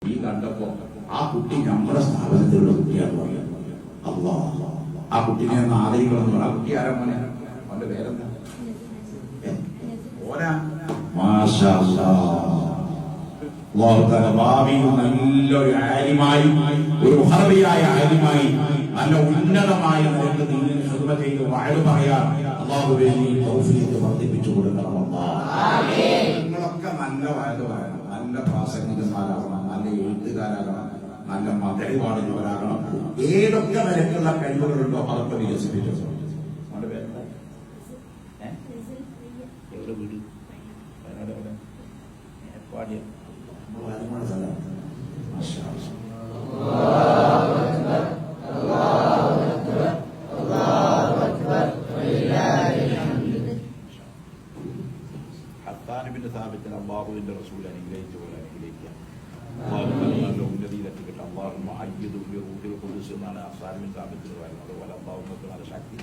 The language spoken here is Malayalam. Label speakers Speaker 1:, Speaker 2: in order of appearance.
Speaker 1: ഈ കണ്ടപ്പോ ആ കുട്ടി നമ്മുടെ സ്ഥാപനത്തിലുള്ള കുട്ടിയാണ് പറയുന്നത്. അള്ളാ, ആ കുട്ടിനെ ഒന്ന് ആദരിക്കണം. ആ കുട്ടി ആരാ മോനെ? അവന്റെ പേരെന്താ? ഓനാ മാഷാ ഭാവിയിൽ നല്ലൊരു ആലിമായി, ഒരു മുഹറബിയായ ആലിമായി, നല്ല ഉന്നതമായ നിലക്ക് ദീനിനെ ഖിദ്മ ചെയ്ത് വഅദ് പറയാൻ അല്ലാഹുവേ നീ തൗഫീഖ് വർദ്ധിപ്പിച്ചു കൊടുക്കണം. നിങ്ങളൊക്കെ നല്ല വഅദ് പറയണം, നല്ല പ്രാസംഗികന്മാരാകണം, നല്ല എഴുത്തുകാരാകണം, നല്ല മതഴി പാടുന്നവരാകണം. ഏതൊക്കെ നിലക്കുള്ള കഴിവുകളുണ്ടോ അതൊക്കെ വികസിപ്പിച്ചു. അവന്റെ പേരെന്താ? എവിടെ വീട്? വയനാട് എവിടെ? പാടിയ ഹത്താനിബിന്റെ സ്ഥാപനത്തിൽ അള്ളാഹുവിന്റെ റസൂൽ അനുഗ്രഹിച്ച പോലെ അനുഗ്രഹിക്കുക. നല്ല ഉന്നതിയിലെത്തിക്കട്ടെ. അള്ളാഹു അയ്യദ് ഖുദ്സ് എന്നാണ് ഹത്താനിബിൻ സ്ഥാപനത്തിൽ പറയുന്നത്. അതുപോലെ അള്ളാഹുവിനൊക്കെ നല്ല ശക്തി